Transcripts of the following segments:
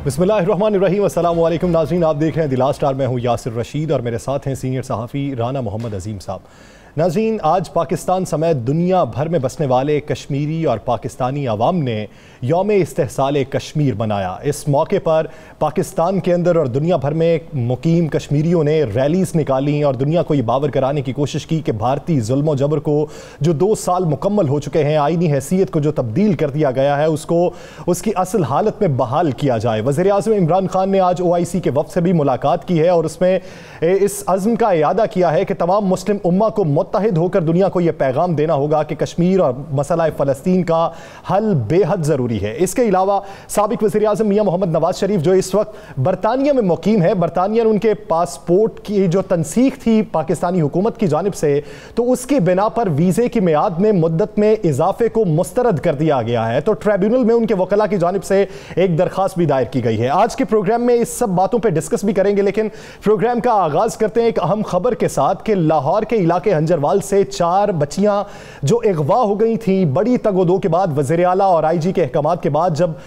बिस्मिल्लाहिर्रहमानिर्रहीम, अस्सलाम वालेकुम नाज़रीन, आप देख रहे हैं द लास्ट स्टार। मैं हूँ यासिर रशीद और मेरे साथ हैं सीनियर सहाफ़ी राना मोहम्मद अजीम साहब। नाज़रीन, आज पाकिस्तान समेत दुनिया भर में बसने वाले कश्मीरी और पाकिस्तानी अवाम ने यौम इस्तेहसाल कश्मीर मनाया। इस मौके पर पाकिस्तान के अंदर और दुनिया भर में मुकीम कश्मीरियों ने रैलीज़ निकाली और दुनिया को ये बावर कराने की कोशिश की कि भारतीय जुल्म जबर को जो 2 साल मुकम्मल हो चुके हैं, आईनी हैसियत को जो तब्दील कर दिया गया है, उसको उसकी असल हालत में बहाल किया जाए। वज़ीर आज़म इमरान खान ने आज OIC के वफ़द से भी मुलाकात की है और उसमें इस अज़्म का इयादा किया है कि तमाम मुस्लिम उम्मा को मुत्तहिद होकर दुनिया को यह पैगाम देना होगा कि कश्मीर और मसला फ़लस्तीन का हल बेहद ज़रूरी है। इसके अलावा साबिक़ वज़ीर आज़म मियां मोहम्मद नवाज शरीफ जो इस वक्त बरतानिया में मुकीम है, बरतानिया ने उनके पासपोर्ट की जो तनसीख थी पाकिस्तानी हुकूमत की जानिब से, तो उसकी बिना पर वीज़े की मियाद में मुद्दत में इजाफे को मुस्तरद कर दिया गया है। तो ट्रिब्यूनल में उनके वकला की जानिब से एक दरख्वास्त भी दायर की गई है। आज के प्रोग्राम में इस सब बातों पर डिस्कस भी करेंगे, लेकिन प्रोग्राम का आगाज करते हैं एक अहम खबर के साथ कि लाहौर के इलाके हंजरवाल से 4 बच्चियां जो अगवा हो गई थी, बड़ी तगोदो के बाद, वज़ीर आला और IG के अहकामात के बाद जब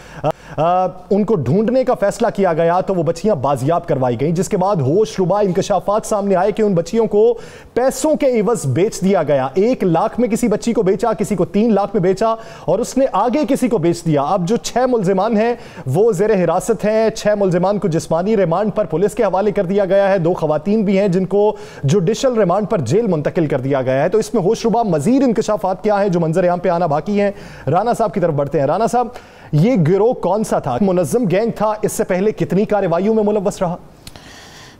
उनको ढूंढने का फैसला किया गया तो वो बच्चियां बाजियाब करवाई गईं, जिसके बाद होशरुबा इंकशाफात सामने आए कि उन बच्चियों को पैसों के एवज बेच दिया गया। 1 लाख में किसी बच्ची को बेचा, किसी को 3 लाख में बेचा और उसने आगे किसी को बेच दिया। अब जो 6 मुल्जिमान हैं वो ज़ेर हिरासत हैं। 6 मुल्जिमान को जिस्मानी रिमांड पर पुलिस के हवाले कर दिया गया है। 2 खवातीन भी हैं जिनको जुडिशल रिमांड पर जेल मुंतकिल कर दिया गया है। तो इसमें होशरुबा मजीद इंकशाफात क्या है जो मंजर आम पे आना बाकी हैं। राना साहब की तरफ बढ़ते हैं। राना साहब, ये गिरोह कौन सा था, मुनज़्ज़म गैंग था, इससे पहले कितनी कार्रवाइयों में मुलव्वस रहा?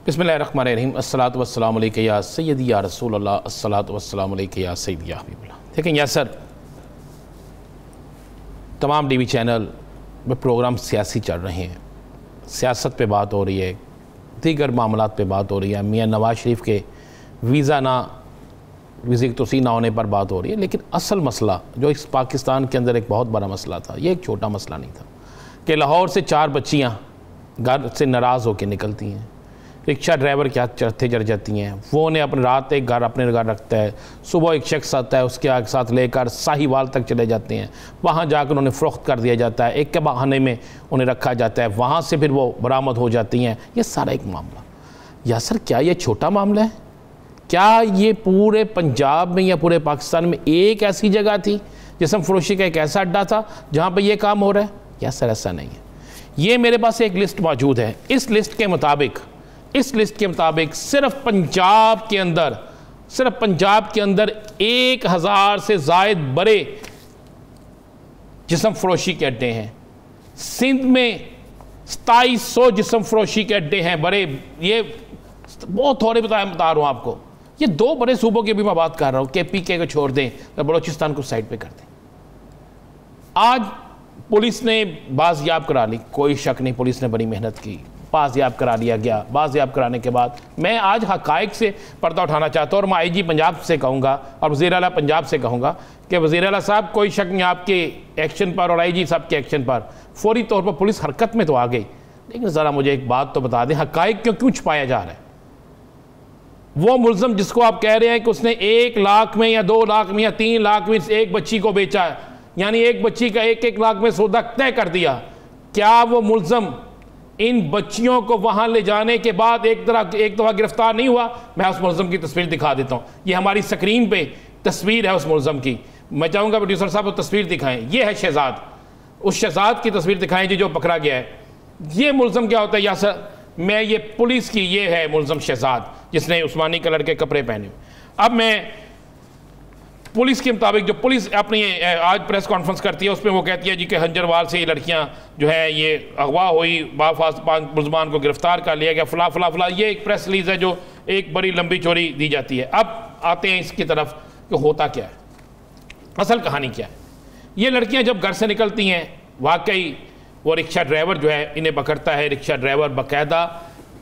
बिस्मिल्लाहिर्रहमानिर्रहीम, अस्सलातु वस्सलामु अलैका या सय्यदी या रसूल अल्लाह, अस्सलातु वस्सलामु अलैका या सय्यदी या हबीबल्लाह। देखें यासर, तमाम TV चैनल में प्रोग्राम सियासी चल रहे हैं, सियासत पे बात हो रही है, दीगर मामलात पे बात हो रही है, मियाँ नवाज शरीफ के वीज़े की तोसी ना होने पर बात हो रही है, लेकिन असल मसला जो इस पाकिस्तान के अंदर एक बहुत बड़ा मसला था, ये एक छोटा मसला नहीं था कि लाहौर से 4 बच्चियाँ घर से नाराज़ होकर निकलती हैं, रिक्शा ड्राइवर के हाथ चढ़ते जड़ जाती हैं, वो उन्हें अपने रात एक घर अपने घर रखता है, सुबह एक शख्स आता है उसके साथ लेकर साहिवाल तक चले जाते हैं, वहाँ जाकर उन्हें फ़रोख्त कर दिया जाता है, एक के बहाने में उन्हें रखा जाता है, वहाँ से फिर वो बरामद हो जाती हैं। ये सारा एक मामला, यासर क्या ये छोटा मामला है? क्या ये पूरे पंजाब में या पूरे पाकिस्तान में एक ऐसी जगह थी जिस्म फरोशी का एक ऐसा अड्डा था जहाँ पर यह काम हो रहा है? यासर ऐसा नहीं है। ये मेरे पास एक लिस्ट मौजूद है। इस लिस्ट के मुताबिक सिर्फ पंजाब के अंदर 1000 से ज़ायद बड़े जिस्म फरोशी के अड्डे हैं। सिंध में 2700 जिस्म फरोशी के अड्डे हैं बड़े। ये बहुत थोड़े बता रहा हूँ आपको। ये 2 बड़े सूबों की भी मैं बात कर रहा हूँ। KPK को छोड़ दें, बलोचिस्तान को साइड पे कर दें। आज पुलिस ने बाजियाब करा ली, कोई शक नहीं, पुलिस ने बड़ी मेहनत की, बाजियाब करा लिया गया। बाजियाब कराने के बाद मैं आज हकायक से पर्दा उठाना चाहता हूँ और मैं IG पंजाब से कहूँगा और वज़ीर आला पंजाब से कहूँगा कि वज़ीर आला साहब, कोई शक नहीं आपके एक्शन पर और IG साहब के एक्शन पर। फौरी तौर पर पुलिस हरकत में तो आ गई, लेकिन ज़रा मुझे एक बात तो बता दें, हकायक क्यों छुपाया जा रहा है? वो मुल्ज़म जिसको आप कह रहे हैं कि उसने 1 लाख में या 2 लाख में या 3 लाख में एक बच्ची को बेचा है, यानी एक बच्ची का 1-1 लाख में सौदा तय कर दिया, क्या वो मुल्ज़म इन बच्चियों को वहां ले जाने के बाद एक दफ़ा गिरफ्तार नहीं हुआ? मैं उस मुल्ज़म की तस्वीर दिखा देता हूँ। ये हमारी स्क्रीन पे तस्वीर है उस मुल्ज़म की। मैं चाहूँगा प्रोड्यूसर साहब वो तस्वीर दिखाएं। ये है शहजाद, उस शहजाद की तस्वीर दिखाएं जी जो पकड़ा गया है। ये मुल्ज़म क्या होता है यासर? मैं ये पुलिस की, ये है मुल्ज़म शहजाद जिसने उस्मानी कलर के कपड़े पहने। अब मैं पुलिस के मुताबिक, जो पुलिस अपनी आज प्रेस कॉन्फ्रेंस करती है उसमें वो कहती है जी कि हंजरवाल से ये लड़कियां जो है ये अगवा हुई, 5 मुल्ज़मान को गिरफ्तार कर लिया गया, फला फला फला। ये एक प्रेस रिलीज़ है जो एक बड़ी लंबी चौड़ी दी जाती है। अब आते हैं इसकी तरफ कि होता क्या है, असल कहानी क्या है। ये लड़कियां जब घर से निकलती हैं, वाकई वो रिक्शा ड्राइवर जो है इन्हें पकड़ता है। रिक्शा ड्राइवर बाकायदा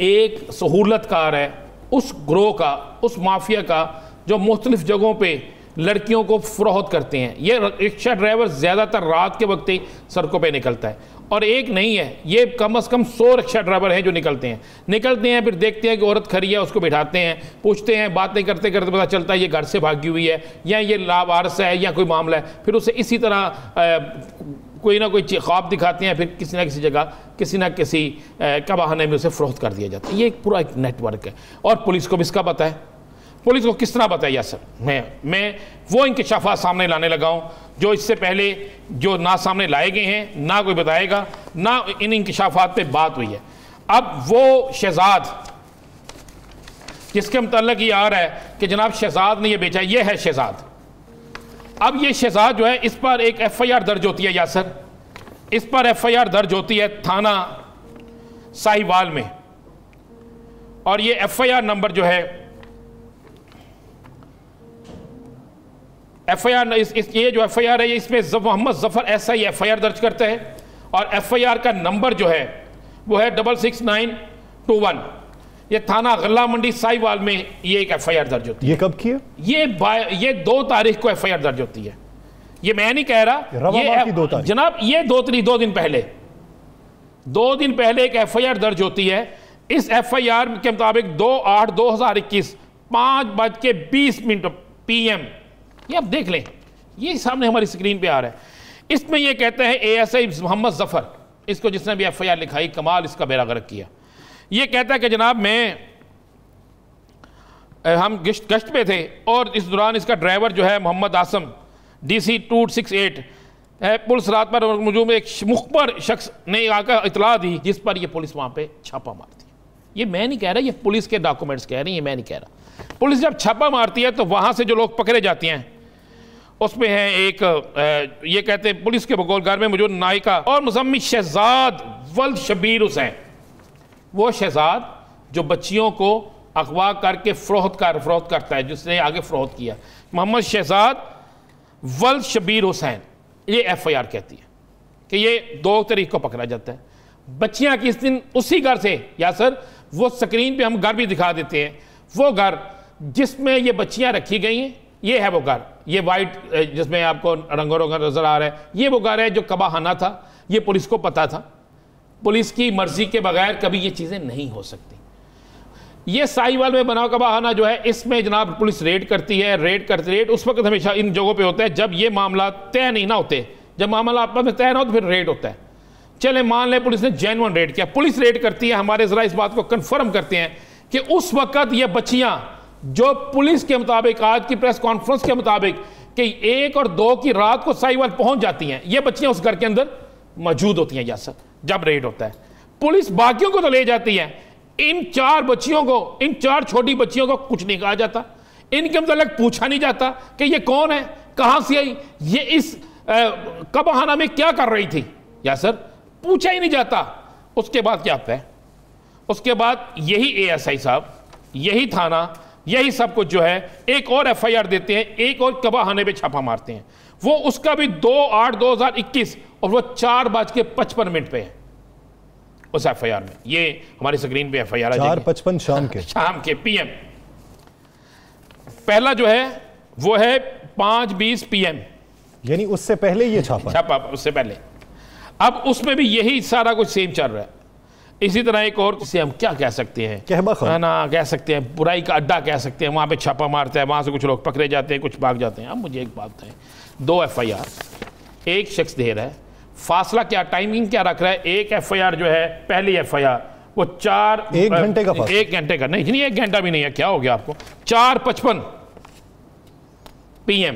एक सहूलतकार है उस ग्रोह का, उस माफिया का जो मुख्तलिफ जगहों पे लड़कियों को फ़रोख्त करते हैं। ये रिक्शा ड्राइवर ज़्यादातर रात के वक्त ही सड़कों पे निकलता है और एक नहीं है, ये कम से कम 100 रिक्शा ड्राइवर हैं जो निकलते हैं। फिर देखते हैं कि औरत खड़ी है, उसको बिठाते हैं, पूछते हैं, बातें करते करते पता चलता है ये घर से भागी हुई है या ये लावारिस है या कोई मामला है। फिर उसे इसी तरह कोई ना कोई ख्वाब दिखाते हैं, फिर किसी ना किसी जगह किसी ना किसी का बहाने में उसे फरोख्त कर दिया जाता है। ये एक पूरा एक नेटवर्क है। और पुलिस को भी इसका पता है। पुलिस को किस तरह बताया सर? मैं वो इंकशाफात सामने लाने लगा हूँ जो इससे पहले जो ना सामने लाए गए हैं, ना कोई बताएगा, ना इन इंकशाफात पे बात हुई है। अब वो शहजाद जिसके मुतल्लिक ये आ रहा है कि जनाब शहजाद ने ये बेचा, ये है शहजाद। अब ये शहजाद जो है, इस पर एक FIR दर्ज होती है यासर, इस पर FIR दर्ज होती है थाना साहिवाल में। और ये FIR नंबर जो है FIR ये जो FIR है, इसमें मोहम्मद जफर SI FIR दर्ज करते हैं और FIR का नंबर जो है वो है 66921। ये थाना गल्ला मंडी साहिवाल में ये एक FIR दर्ज होती है। ये कब की है? ये 2 तारीख को FIR दर्ज होती है। ये मैं नहीं कह रहा, ये 2 तारीख जनाब, ये 2 दिन पहले 2 दिन पहले एक FIR दर्ज होती है। इस FIR के मुताबिक 2/8/2021 5:20 PM, ये आप देख लें, ये सामने हमारी स्क्रीन पे आ रहा है। इसमें ये कहते हैं ASI मोहम्मद जफर, इसको जिसने भी FIR लिखाई, कमाल इसका बेड़ा गर्क किया। ये कहता है कि जनाब हम गश्त पे थे और इस दौरान इसका ड्राइवर जो है मोहम्मद आसम DC 268 है, पुलिस रात पर मौजूद एक मुखबर शख्स ने आकर इतला दी, जिस पर यह पुलिस वहाँ पे छापा मारती है। ये मैं नहीं कह रहा, ये पुलिस के डॉक्यूमेंट्स कह रही हैं, मैं नहीं कह रहा। पुलिस जब छापा मारती है तो वहाँ से जो लोग पकड़े जाते हैं उसमें है एक ये कहते हैं पुलिस के बकौल घर में मौजूद नायिका और मुसम्मी शहजाद वल्द शबीर हुसैन, वो शहजाद जो बच्चियों को अगवा करके फरोख्त करता है, जिसने आगे फरोख्त किया, मोहम्मद शहजाद वल्द शबीर हुसैन। ये FIR कहती है कि ये 2 तारीख को पकड़ा जाता है। बच्चियां किस दिन उसी घर से, या सर वो स्क्रीन पे हम घर भी दिखा देते हैं, वो घर जिसमें ये बच्चियां रखी गई हैं, ये है वो घर, ये वाइट जिसमें आपको रंगों रंग नजर आ रहा है, ये वो घर है जो कबाखाना था। ये पुलिस को पता था, पुलिस की मर्जी के बगैर कभी ये चीजें नहीं हो सकती। ये साहिवाल में बना कबाखाना जो है, इसमें जनाब पुलिस रेड करती है। रेड उस वक्त हमेशा इन जगहों पे होता है जब ये मामला तय नहीं ना होते। जब मामला आपस में तय ना हो तो फिर रेड होता है। चले मान ले पुलिस ने जेन्युइन रेड किया, पुलिस रेड करती है, हमारे जरा इस बात को कंफर्म करते हैं कि उस वक्त ये बच्चियां जो पुलिस के मुताबिक, आज की प्रेस कॉन्फ्रेंस के मुताबिक, कि 1 और 2 की रात को साहिवाल पहुंच जाती हैं, ये बच्चियां उस घर के अंदर मौजूद होती हैं। जैसा जब रेड होता है, पुलिस बाकियों को तो ले जाती है, इन 4 बच्चियों को, इन 4 छोटी बच्चियों को कुछ नहीं कहा जाता, इनके मतलब पूछा नहीं जाता कि ये कौन है, कहां से आई, ये इस कबाखाना में क्या कर रही थी, या सर पूछा ही नहीं जाता। उसके बाद क्या होता है? उसके बाद यही ASI साहब, यही थाना, यही सब कुछ जो है एक और FIR देते हैं, एक और कबाखाने पे छापा मारते हैं। वो उसका भी 2/8/2021 और वो 4:55 पे है उस FIR में। ये हमारी स्क्रीन पे FIR 4:55 शाम के PM। पहला जो है वो है 5:20 PM, यानी उससे पहले ये छापा उससे पहले। अब उसमें भी यही सारा कुछ सेम चल रहा है। इसी तरह एक और, जिसे हम क्या कह सकते हैं, है ना, कह सकते हैं बुराई का अड्डा कह सकते हैं, वहाँ पे छापा मारता है, वहाँ से कुछ लोग पकड़े जाते हैं, कुछ भाग जाते हैं। अब मुझे एक बात है, 2 FIR एक शख्स दे रहा है, फासला क्या, टाइमिंग क्या रख रहा है? एक FIR जो है, पहली FIR वो 1 घंटे का, 1 घंटे का नहीं, 1 घंटा भी नहीं है, क्या हो गया आपको, 4:55 PM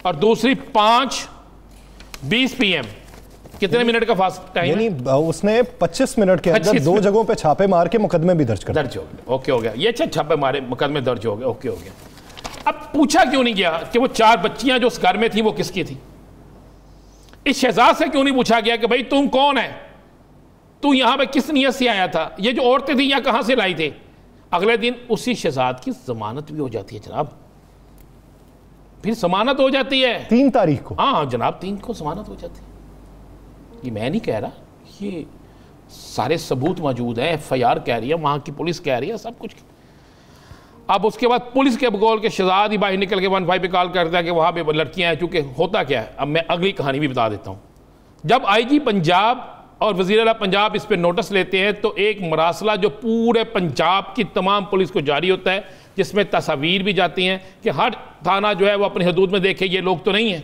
और दूसरी 5:20 PM। कितने मिनट का फास्ट टाइम? यानी उसने 25 मिनट के अंदर 2 जगहों पे छापे मार के मुकदमे भी दर्ज हो गए। ओके हो गया, ये अच्छा, छापे मारे, मुकदमे दर्ज हो गए, ओके हो गया। अब पूछा क्यों नहीं गया कि वो 4 बच्चियां जो उस घर में थी वो किसकी थी? इस शहजाद से क्यों नहीं पूछा गया कि भाई तुम कौन है, तू यहां पे किस नियत से आया था, ये जो औरतें थी यहां कहां से लाई थे? अगले दिन उसी शहजाद की जमानत भी हो जाती है जनाब, फिर जमानत हो जाती है 3 तारीख को। हाँ जनाब, 3 को जमानत हो जाती है। ये मैं नहीं कह रहा, ये सारे सबूत मौजूद हैं, FIR कह रही है, वहां की पुलिस कह रही है, सब कुछ। अब उसके बाद पुलिस के बगौल के शहजाद ही बाहर निकल के 15 पे कॉल करता है कि वहां पे लड़कियां हैं। चूंकि होता क्या है, अब मैं अगली कहानी भी बता देता हूं। जब IG पंजाब और वज़ीर आला पंजाब इस पर नोटिस लेते हैं तो एक मरासला जो पूरे पंजाब की तमाम पुलिस को जारी होता है, जिसमें तस्वीर भी जाती हैं कि हर थाना जो है वो अपनी हदूद में देखे ये लोग तो नहीं हैं।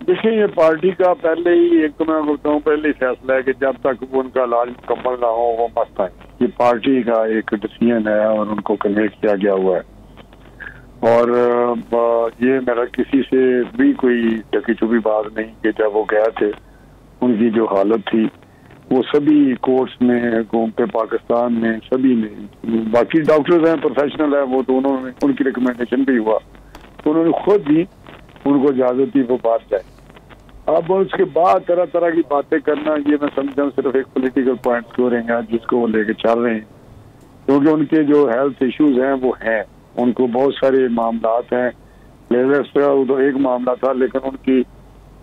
देखिए, ये पार्टी का पहले ही, एक तो मैं बताऊँ, पहले ही फैसला है कि जब तक वो उनका इलाज मुकम्मल ना हो वो मत आए। ये पार्टी का एक डिसीजन है और उनको कन्वे किया गया हुआ है। और ये मेरा किसी से भी कोई ढकी छुपी बात नहीं कि जब वो गए थे उनकी जो हालत थी वो सभी कोर्ट्स में घूमते, पाकिस्तान में सभी में, बाकी डॉक्टर्स हैं, प्रोफेशनल है, वो दोनों में उनकी रिकमेंडेशन भी हुआ तो उन्होंने खुद भी उनको इजाजत दी वो बात जाए। अब उसके बाद तरह तरह की बातें करना, ये मैं समझता हूँ सिर्फ एक पॉलिटिकल पॉइंट स्कोरिंग है जिसको वो लेके चल रहे हैं, क्योंकि उनके जो हेल्थ इश्यूज हैं वो हैं, उनको बहुत सारे मामलात हैं। लेवल्स का वो तो एक मामला था, लेकिन उनकी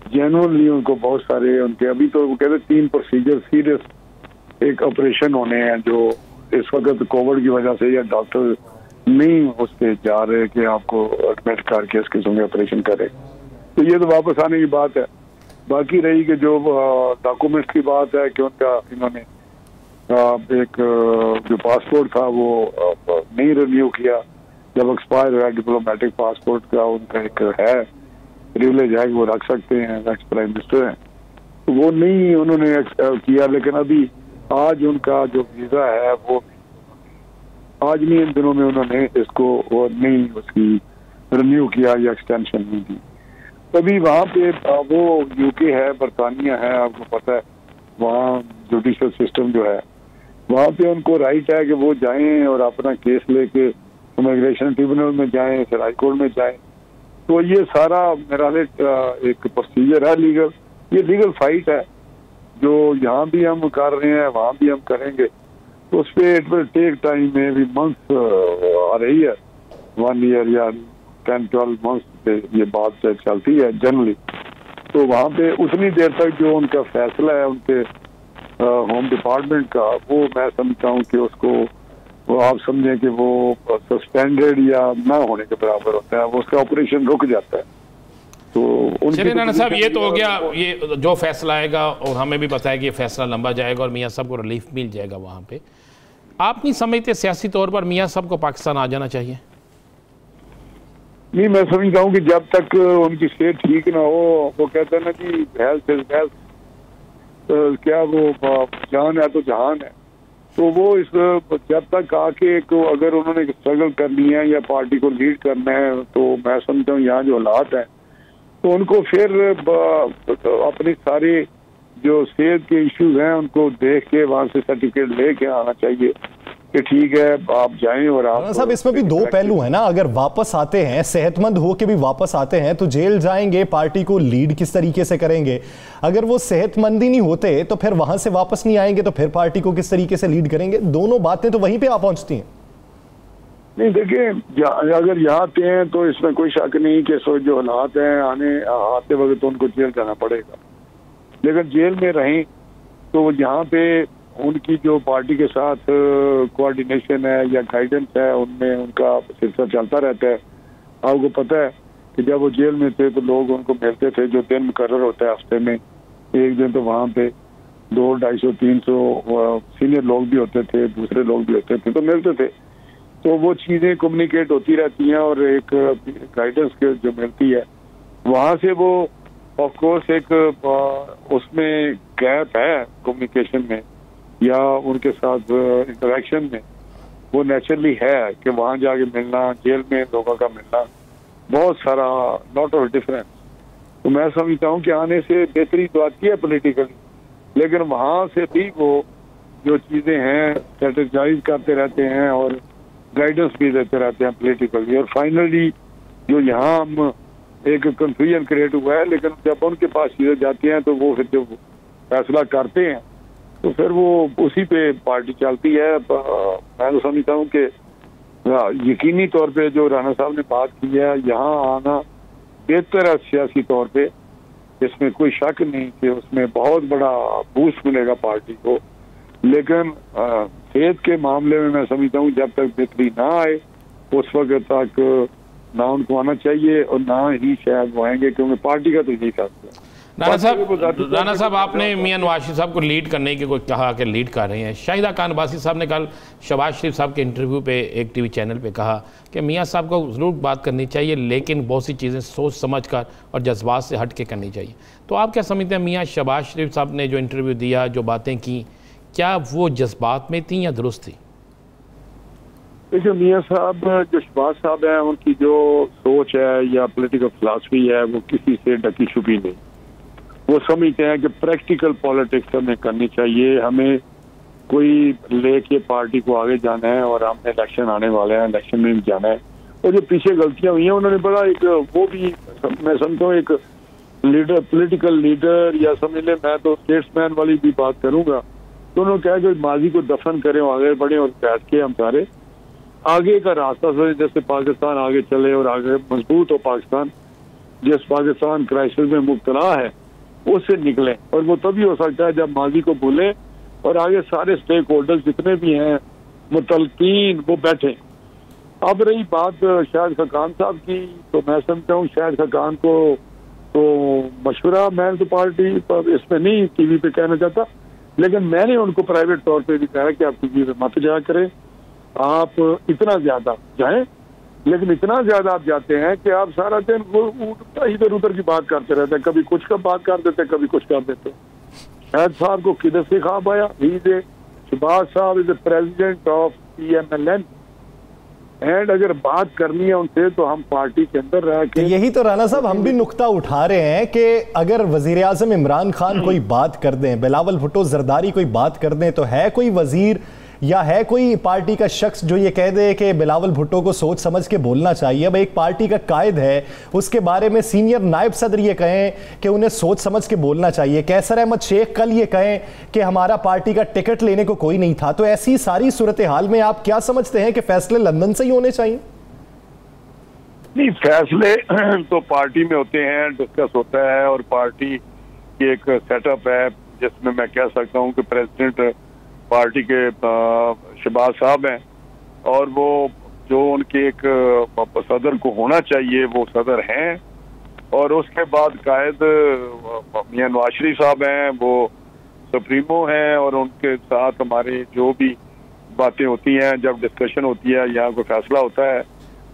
जेन्युइनली उनको बहुत सारे उनके, अभी तो वो कहते 3 प्रोसीजर सीरियस एक ऑपरेशन होने हैं जो इस वक्त कोविड की वजह से या डॉक्टर नहीं उस पर जा रहे कि आपको एडमिट करके इस किस्म के ऑपरेशन करे। तो ये तो वापस आने की बात है। बाकी रही कि जो डॉक्यूमेंट्स की बात है कि उनका इन्होंने एक जो पासपोर्ट था वो नहीं रिन्यू किया, जब एक्सपायर हुआ डिप्लोमेटिक पासपोर्ट का उनका एक है प्रिविलेज है कि वो रख सकते हैं, एक्स प्राइम मिनिस्टर हैं, तो वो नहीं उन्होंने किया। लेकिन अभी आज उनका जो वीज़ा है वो आज नहीं, इन दिनों में उन्होंने इसको नहीं उसकी रिन्यू किया या एक्सटेंशन नहीं दी। तभी वहाँ पे वो यूके है, बरतानिया है, आपको पता है वहाँ जुडिशल सिस्टम जो है वहाँ पे उनको राइट है कि वो जाएं और अपना केस लेके इमिग्रेशन ट्रिब्यूनल में जाएं, फिर हाई कोर्ट में जाएं। तो ये सारा मेरा एक प्रोसीजर है लीगल, ये लीगल फाइट है जो यहाँ भी हम कर रहे हैं वहाँ भी हम करेंगे। तो उस पर इट विल टेक टाइम में भी मंथ्स आ रही है, 1 ईयर या 10-12 मंथ्स पे ये बात चलती है जनरली। तो वहाँ पे उतनी देर तक जो उनका फैसला है उनके होम डिपार्टमेंट का, वो मैं समझता हूँ कि उसको वो आप समझें कि वो सस्पेंडेड या ना होने के बराबर होता है, वो उसका ऑपरेशन रुक जाता है। तो चलिए राणा साहब, ये तो हो गया ये जो फैसला आएगा, और हमें भी पता है कि ये फैसला लंबा जाएगा और मियाँ साहब को रिलीफ मिल जाएगा वहाँ पे। आप नहीं समझते सियासी तौर पर मियाँ साहब को पाकिस्तान आ जाना चाहिए? नहीं, मैं समझता हूँ कि जब तक उनकी सेहत ठीक ना हो, वो कहते हैं ना कि हेल्थ इज वेल्थ, क्या वो जान है तो जहान है, तो वो इस जब तक आके को अगर उन्होंने स्ट्रगल करनी है या पार्टी को लीड करना है, तो मैं समझता हूँ यहाँ जो हालात है तो उनको फिर अपने सारे जो सेहत के इश्यूज हैं उनको देख के वहाँ से सर्टिफिकेट लेके आना चाहिए कि ठीक है आप जाएं। और आप साहब, इसमें भी 2 पहलू है ना, अगर वापस आते हैं सेहतमंद हो के भी वापस आते हैं तो जेल जाएंगे, पार्टी को लीड किस तरीके से करेंगे? अगर वो सेहतमंद ही नहीं होते तो फिर वहां से वापस नहीं आएंगे तो फिर पार्टी को किस तरीके से लीड करेंगे? दोनों बातें तो वहीं पे आ पहुंचती हैं। नहीं देखिए, अगर यहाँ आते हैं तो इसमें कोई शक नहीं कि जो हालात हैं आते वक्त तो उनको जेल जाना पड़ेगा, लेकिन जेल में रहें तो यहाँ पे उनकी जो पार्टी के साथ कोऑर्डिनेशन है या गाइडेंस है उनमें उनका सिलसिला चलता रहता है। आपको पता है कि जब वो जेल में थे तो लोग उनको मिलते थे, जो दिन मुकर्रर होता है हफ्ते में एक दिन, तो वहाँ पे 200-250-300 सीनियर लोग भी होते थे, दूसरे लोग भी होते थे, तो मिलते थे। तो वो चीज़ें कम्युनिकेट होती रहती हैं और एक गाइडेंस जो मिलती है वहाँ से वो ऑफ कोर्स एक उसमें गैप है कम्युनिकेशन में या उनके साथ इंटरेक्शन में, वो नेचुरली है कि वहाँ जाके मिलना, जेल में लोगों का मिलना, बहुत सारा लॉट ऑफ डिफरेंस। तो मैं समझता हूँ कि आने से बेहतरी तो आती है पॉलिटिकली, लेकिन वहाँ से भी वो जो चीज़ें हैं स्ट्रेटेजाइज करते रहते हैं और गाइडेंस भी देते रहते हैं पॉलिटिकली। और फाइनली जो यहाँ हम एक कंफ्यूजन क्रिएट हुआ है, लेकिन जब उनके पास चीज़ें जाती हैं तो वो फिर जब फैसला करते हैं तो फिर वो उसी पे पार्टी चलती है। मैं तो समझता हूँ कि यकीनी तौर पे जो राणा साहब ने बात की है, यहाँ आना बेहतर है सियासी तौर पे, इसमें कोई शक नहीं कि उसमें बहुत बड़ा बूस्ट मिलेगा पार्टी को। लेकिन सेहत के मामले में मैं समझता हूँ जब तक बेहतरी ना आए उस वक्त तक ना उनको आना चाहिए और ना ही शायद वो आएंगे, क्योंकि पार्टी का तो यही फैसला है। राना साहब आपने मियां नवाज शरीफ साहब को लीड करने की कोई कहा कि लीड कर रहे हैं। शाहिदा खान अब्बासी साहब ने कल शहबाज शरीफ साहब के इंटरव्यू पे एक टीवी चैनल पे कहा कि मियां साहब को ज़रूर बात करनी चाहिए, लेकिन बहुत सी चीज़ें सोच समझ कर और जज्बात से हट के करनी चाहिए। तो आप क्या समझते हैं मियां शहबाज शरीफ साहब ने जो इंटरव्यू दिया, जो बातें की, क्या वो जज्बात में थी या दुरुस्त थी? देखिए, मियां साहब जो शहबाज साहब हैं, उनकी जो सोच है या पॉलिटिकल फिलॉसफी है वो किसी से ढकी छुपी नहीं। वो समझते हैं कि प्रैक्टिकल पॉलिटिक्स हमें करनी चाहिए, हमें कोई लेके पार्टी को आगे जाना है और हमने इलेक्शन आने वाले हैं, इलेक्शन में भी जाना है। और जो पीछे गलतियां हुई हैं उन्होंने बड़ा एक वो भी मैं समझता हूँ एक लीडर, पॉलिटिकल लीडर या समझ ले, मैं तो स्टेट्समैन वाली भी बात करूंगा। तो उन्होंने कहा कि माजी को दफन करें, आगे बढ़े और बैठ के हम सारे आगे का रास्ता से जैसे पाकिस्तान आगे चले और आगे मजबूत हो पाकिस्तान, जिस पाकिस्तान क्राइसिस में मुब्तला है उससे निकले। और वो तभी हो सकता है जब माजी को भूलें और आगे सारे स्टेक होल्डर्स जितने भी हैं मुतलकीन वो बैठे। अब रही बात शाहिद खान साहब की, तो मैं समझता हूँ शाहिद खान को तो मशवरा मैं तो पार्टी इसमें नहीं टीवी पे कहना चाहता, लेकिन मैंने उनको प्राइवेट तौर पे भी कहा कि आप टीवी पे मत जाया करें, आप इतना ज्यादा जाएं, लेकिन इतना ज्यादा आप जाते हैं कि आप सारा दिन वो इधर उधर की बात करते रहते हैं, कभी कुछ का बात कर देते हैं, कभी कुछ कर देते हैं। शाहिद साहब को किधर से ख्वाब आया? शहबाज साहब is the president of PMLN, and अगर बात करनी है उनसे तो हम पार्टी के अंदर रह के, यही तो राना साहब हम भी नुक्ता उठा रहे हैं कि अगर वजीर आजम इमरान खान कोई बात कर दें, बिलावल भुट्टो जरदारी कोई बात कर दें, तो है कोई वजीर या है कोई पार्टी का शख्स जो ये कह दे कि बिलावल भुट्टो को सोच समझ के बोलना चाहिए? अब एक पार्टी का कायद है, उसके बारे में सीनियर नायब सदर ये कहें कि उन्हें सोच समझ के बोलना चाहिए, कैसर अहमद शेख कल ये कहें कि हमारा पार्टी का टिकट लेने को कोई नहीं था। तो ऐसी सारी सूरत हाल में आप क्या समझते हैं कि फैसले लंदन से ही होने चाहिए? नहीं, फैसले तो पार्टी में होते हैं, डिस्कस होता है, और पार्टी की एक सेटअप है जिसमें मैं कह सकता हूँ कि प्रेसिडेंट पार्टी के शहबाज साहब हैं, और वो जो उनके एक सदर को होना चाहिए वो सदर हैं, और उसके बाद कायद मियां नवाज शरीफ साहब हैं, वो सुप्रीमो हैं, और उनके साथ हमारे जो भी बातें होती हैं, जब डिस्कशन होती है या कोई फैसला होता है,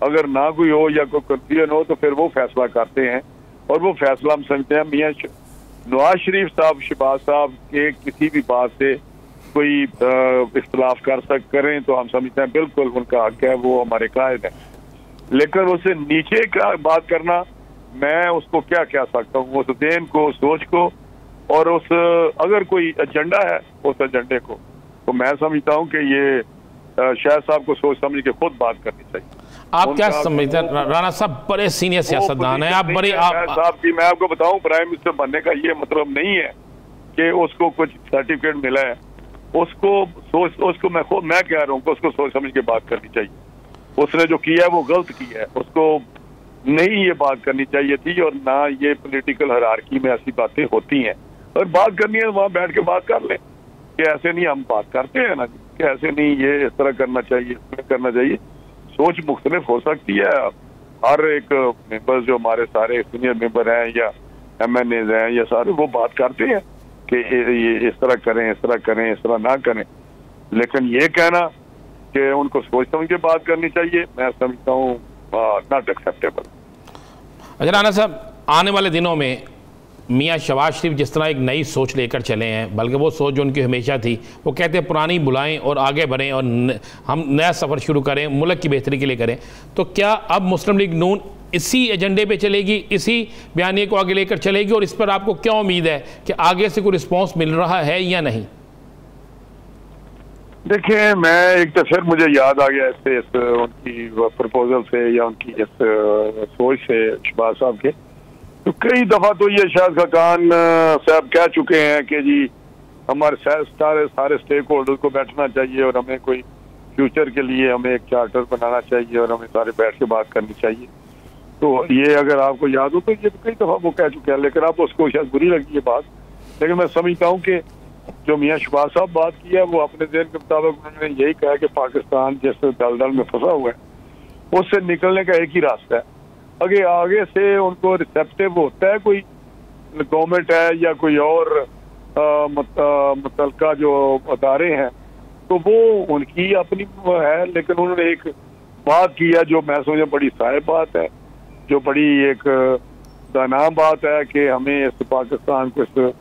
अगर ना कोई हो या कोई कंफ्यूजन हो तो फिर वो फैसला करते हैं, और वो फैसला हम समझते हैं मियां नवाज शरीफ साहब शहबाज साहब के किसी भी बात से कोई इख्तलाफ करें तो हम समझते हैं बिल्कुल उनका हक है, वो हमारे कायद है। लेकिन उससे नीचे का बात करना, मैं उसको क्या कह सकता हूँ, उस देन को, सोच को, और उस अगर कोई एजेंडा है उस एजेंडे को, तो मैं समझता हूँ कि ये शाह साहब को सोच समझ के खुद बात करनी चाहिए। आप क्या समझते हैं राना साहब, बड़े सीनियर सियासतदान हैं आप, बड़े साहब की मैं आपको बताऊं, प्राइम मिनिस्टर बनने का ये मतलब नहीं है कि उसको कुछ सर्टिफिकेट मिला है, उसको मैं कह रहा हूँ कि उसको सोच समझ के बात करनी चाहिए। उसने जो किया है वो गलत किया है, उसको नहीं ये बात करनी चाहिए थी, और ना ये पॉलिटिकल हायरार्की में ऐसी बातें होती हैं। और बात करनी है वहाँ बैठ के बात कर लें, कि ऐसे नहीं हम बात करते हैं ना, कि ऐसे नहीं ये इस तरह करना चाहिए, इसमें करना चाहिए। सोच मुख्तलिफ हो सकती है, हर एक मेंबर जो हमारे सारे सीनियर मेंबर हैं या MNAs हैं या सारे वो बात करते हैं कि ये इस तरह करें, इस तरह करें, इस तरह ना करें, लेकिन ये कहना कि उनको सोच समझ के बात करनी चाहिए, मैं समझता हूँ नॉट एक्सेप्टेबल। अच्छा राना साहब, आने वाले दिनों में मियां शहबाज शरीफ जिस तरह एक नई सोच लेकर चले हैं, बल्कि वो सोच जो उनकी हमेशा थी, वो कहते हैं पुरानी बुलाएं और आगे बढ़ें और हम नया सफ़र शुरू करें, मुल्क की बेहतरी के लिए करें, तो क्या अब मुस्लिम लीग नून इसी एजेंडे पे चलेगी, इसी बयानिए को आगे लेकर चलेगी, और इस पर आपको क्या उम्मीद है कि आगे से कोई रिस्पॉन्स मिल रहा है या नहीं? देखिए, मैं एक तो फिर मुझे याद आ गया इस उनकी प्रपोजल से या उनकी इस सोच से शहबाज साहब के, तो कई दफा तो ये शाहिद खान साहब कह चुके हैं कि जी हमारे सारे स्टेक होल्डर को बैठना चाहिए और हमें कोई फ्यूचर के लिए हमें एक चार्टर बनाना चाहिए और हमें सारे बैठ के बात करनी चाहिए। तो ये अगर आपको याद हो तो ये तो कई दफा वो कह चुके हैं, लेकिन आपको उसको शायद बुरी लगी ये बात, लेकिन मैं समझता हूँ कि जो मियां शहबाज साहब बात की है वो अपने ज़हन के मुताबिक उन्होंने यही कहा कि पाकिस्तान जिस दलदल में फंसा हुआ है उससे निकलने का एक ही रास्ता है। आगे से उनको रिसेप्टिव होता है कोई गवर्नमेंट है या कोई और मुतलका जो अदारे हैं, तो वो उनकी अपनी है। लेकिन उन्होंने एक बात की है जो मैं समझा बड़ी साहिब बात है, जो बड़ी एक दाना बात है कि हमें इस पाकिस्तान को इस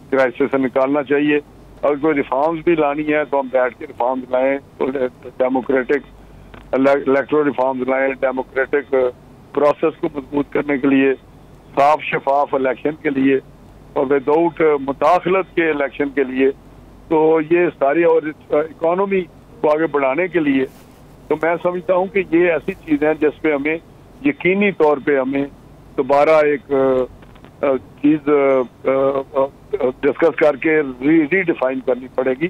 क्राइसिस से निकालना चाहिए। अगर कोई रिफॉर्म्स भी लानी है तो हम बैठ के रिफॉर्म्स लाएं, तो डेमोक्रेटिक इलेक्टोरल रिफॉर्म्स लाएं, डेमोक्रेटिक प्रोसेस को मजबूत करने के लिए, साफ शफाफ इलेक्शन के लिए और विदाउट मुदाखलत के इलेक्शन के लिए, तो ये सारी और इकोनॉमी को आगे बढ़ाने के लिए। तो मैं समझता हूँ कि ये ऐसी चीज़ है जिस पे हमें यकीनी तौर पे हमें दोबारा एक चीज़ डिस्कस करके रीडिफाइन करनी पड़ेगी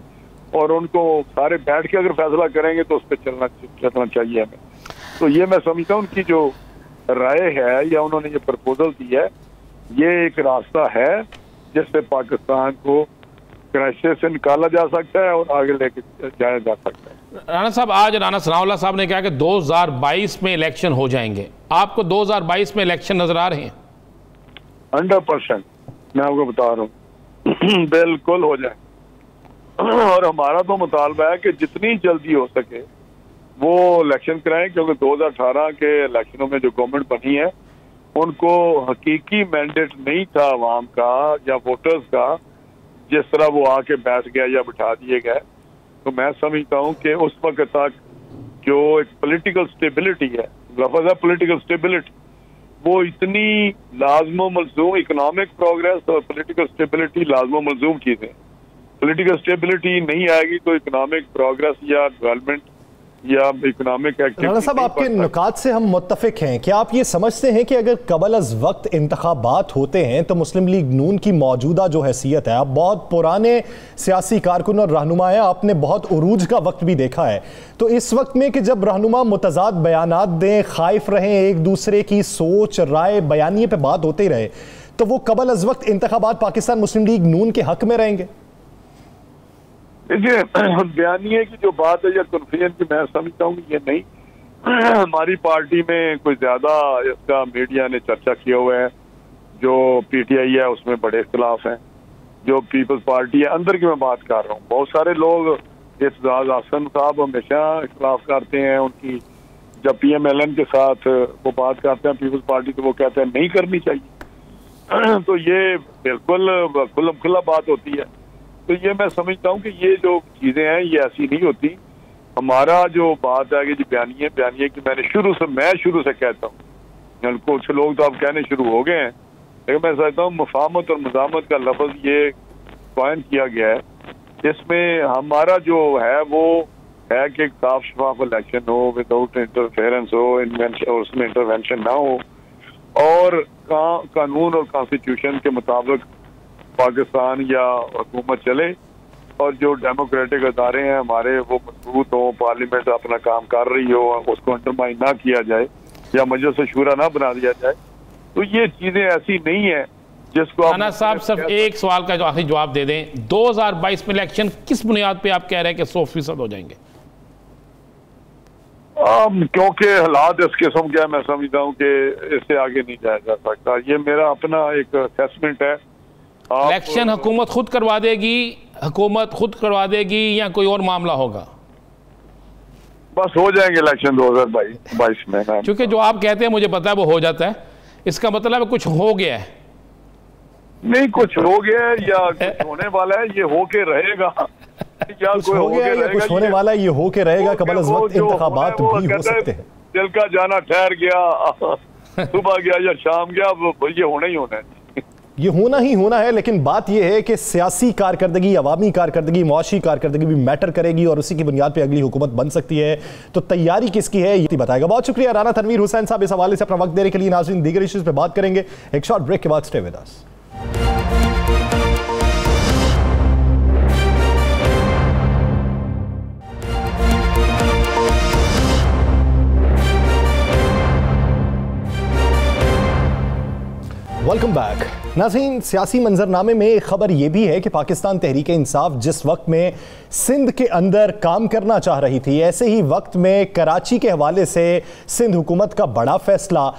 और उनको सारे बैठ के अगर फैसला करेंगे तो उस पर चलना चाहिए हमें। तो ये मैं समझता हूँ उनकी जो राय है या उन्होंने ये प्रपोजल दी है, ये एक रास्ता है जिससे पाकिस्तान को क्राइसिस से निकाला जा सकता है और आगे लेके जाया जा सकता है। राणा साहब, आज राणा सनाउल्लाह साहब ने कहा कि 2022 में इलेक्शन हो जाएंगे। आपको 2022 में इलेक्शन नजर आ रहे हैं? 100% मैं आपको बता रहा हूँ बिल्कुल हो जाए। और हमारा तो मुतालबा है कि जितनी जल्दी हो सके वो इलेक्शन कराएं, क्योंकि 2018 के इलेक्शनों में जो गवर्नमेंट बनी है उनको हकीकी मैंडेट नहीं था अवाम का या वोटर्स का, जिस तरह वो आके बैठ गया या बिठा दिए गए। तो मैं समझता हूँ कि उस वक्त तक जो एक पॉलिटिकल स्टेबिलिटी है, लफ्ज़ है पॉलिटिकल स्टेबिलिटी, वो इतनी लाजमो मलजूम, इकोनॉमिक प्रोग्रेस और पॉलिटिकल स्टेबिलिटी लाजमो मलजूम चीज़ें। पॉलिटिकल स्टेबिलिटी नहीं आएगी तो इकोनॉमिक प्रोग्रेस या डेवलपमेंट या इकोनॉमिक एक्टिविटी। राणा साहब, आपके नुकात से हम मुत्तफिक हैं। क्या आप ये समझते हैं कि अगर कबल अज वक्त इंतखाबात होते हैं तो मुस्लिम लीग नून की मौजूदा जो हैसियत है, आप बहुत पुराने सियासी कारकुन और रहनुमा हैं, आपने बहुत उरूज का वक्त भी देखा है, तो इस वक्त में कि जब रहनुमा मुतजाद बयानात दें, खाइफ रहें, एक दूसरे की सोच राय बयानिए पे बात होते रहे, तो वो कबल अज वक्त इंतखाबात पाकिस्तान मुस्लिम लीग नून के हक में रहेंगे? देखिए, बयानिए की जो बात है या कन्फ्यूजन की, मैं समझता हूँ ये नहीं। हमारी पार्टी में कोई ज्यादा इसका मीडिया ने चर्चा किया हुआ है। जो पीटीआई है उसमें बड़े इख्तलाफ हैं। जो पीपल्स पार्टी है अंदर की मैं बात कर रहा हूँ, बहुत सारे लोग, इत्तेजाज हसन साहब हमेशा इख्तलाफ करते हैं उनकी, जब PMLN के साथ वो बात करते हैं पीपल्स पार्टी तो वो कहते हैं नहीं करनी चाहिए। तो ये बिल्कुल खुला बात होती है। तो ये मैं समझता हूँ कि ये जो चीज़ें हैं ये ऐसी नहीं होती। हमारा जो बात है कि जो बयानिए की मैं शुरू से कहता हूँ, कुछ लोग तो अब कहने शुरू हो गए हैं, लेकिन मैं समझता हूँ मुफाहमत और मज़ामत का लफ्ज़ ये कॉइन किया गया है। इसमें हमारा जो है वो है कि एक साफ शफाफ इलेक्शन हो, विदाउट इंटरफेरेंस हो, और उसमें इंटरवेंशन ना हो, और कानून और कॉन्स्टिट्यूशन के मुताबिक पाकिस्तान या हुकूमत चले, और जो डेमोक्रेटिक अदारे हैं हमारे वो मजबूत हो, पार्लियामेंट अपना काम कर रही हो, उसको अंडरमाइन ना किया जाए या मजलिस शूरा ना बना दिया जाए। तो ये चीजें ऐसी नहीं है जिसको राणा साहब सिर्फ एक सवाल का जो आखिरी जवाब दे दें, 2022 में इलेक्शन किस बुनियाद पे आप कह रहे हैं कि 100% हो जाएंगे? क्योंकि हालात इस किस्म के, मैं समझता हूँ कि इससे आगे नहीं जाया जा सकता। ये मेरा अपना एक असेसमेंट है। इलेक्शन हुकूमत खुद करवा देगी या कोई और मामला होगा? बस हो जाएंगे इलेक्शन 2022 में। क्योंकि जो आप कहते हैं मुझे पता है वो हो जाता है, इसका मतलब है कुछ हो गया है। नहीं, कुछ हो गया है या कुछ होने वाला है, ये होके रहेगा या कुछ हो गया या कुछ होने वाला है, ये होके रहेगा। कबल अज़ वक्त इंतखाबात भी हो सकते हैं। दिल का जाना ठहर गया, सुबह गया या शाम गया, ये होना ही होना है। ये होना ही होना है। लेकिन बात यह है कि सियासी कारकर्दगी, अवामी कारकर्दगी, मुआशी कारकर्दगी भी मैटर करेगी और उसी की बुनियाद पर अगली हुकूमत बन सकती है। तो तैयारी किसकी है ये बताएगा। बहुत शुक्रिया राना तनवीर हुसैन साहब इस हवाले से अपना वक्त देने के लिए। नाज़रीन, दीगर इश्यूज पे बात करेंगे एक शॉर्ट ब्रेक के बाद। Stay with us. Welcome back. नाज़रीन, सियासी मंजरनामे में एक खबर यह भी है कि पाकिस्तान तहरीक इंसाफ जिस वक्त में सिंध के अंदर काम करना चाह रही थी, ऐसे ही वक्त में कराची के हवाले से सिंध हुकूमत का बड़ा फैसला,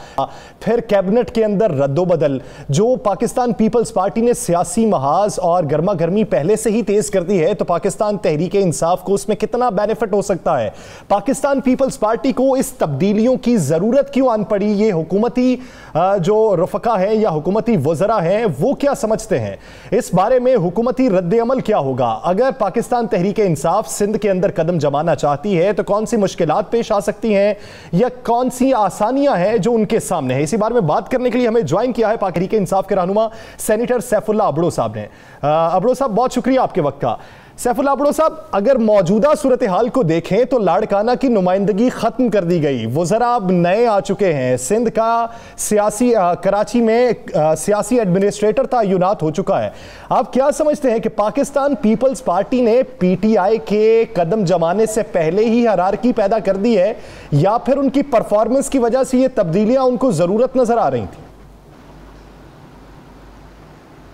फिर कैबिनेट के अंदर रद्दोबदल, जो पाकिस्तान पीपल्स पार्टी ने सियासी महाज और गर्मा गर्मी पहले से ही तेज कर दी है, तो पाकिस्तान तहरीक इंसाफ को उसमें कितना बेनिफिट हो सकता है? पाकिस्तान पीपल्स पार्टी को इस तब्दीलियों की ज़रूरत क्यों आन पड़ी? ये हुकूमती जो रफ़का है या हुकूमती वज़रा हैं वो क्या समझते हैं? इस बारे में हुकूमती रद्द-ए-अमल क्या होगा? अगर पाकिस्तान तहरीक इंसाफ सिंध के अंदर कदम जमाना चाहती है तो कौन सी मुश्किलात पेश आ सकती हैं या कौन सी आसानियां हैं जो उनके सामने है? इसी बारे में बात करने के लिए हमें ज्वाइन किया है तहरीक इंसाफ के रहनुमा सेनेटर सैफुल्लाह अबड़ो साहब ने। अबड़ो साहब, बहुत शुक्रिया आपके वक्त का। सैफुल्लाह अबड़ो साहब, अगर मौजूदा सूरत हाल को देखें तो लाड़काना की नुमाइंदगी खत्म कर दी गई, वज़रा अब नए आ चुके हैं, सिंध का सियासी कराची में सियासी एडमिनिस्ट्रेटर तैनात हो चुका है। आप क्या समझते हैं कि पाकिस्तान पीपल्स पार्टी ने पीटीआई के कदम जमाने से पहले ही हिरारकी पैदा कर दी है या फिर उनकी परफॉर्मेंस की वजह से ये तब्दीलियां उनको ज़रूरत नजर आ रही थी?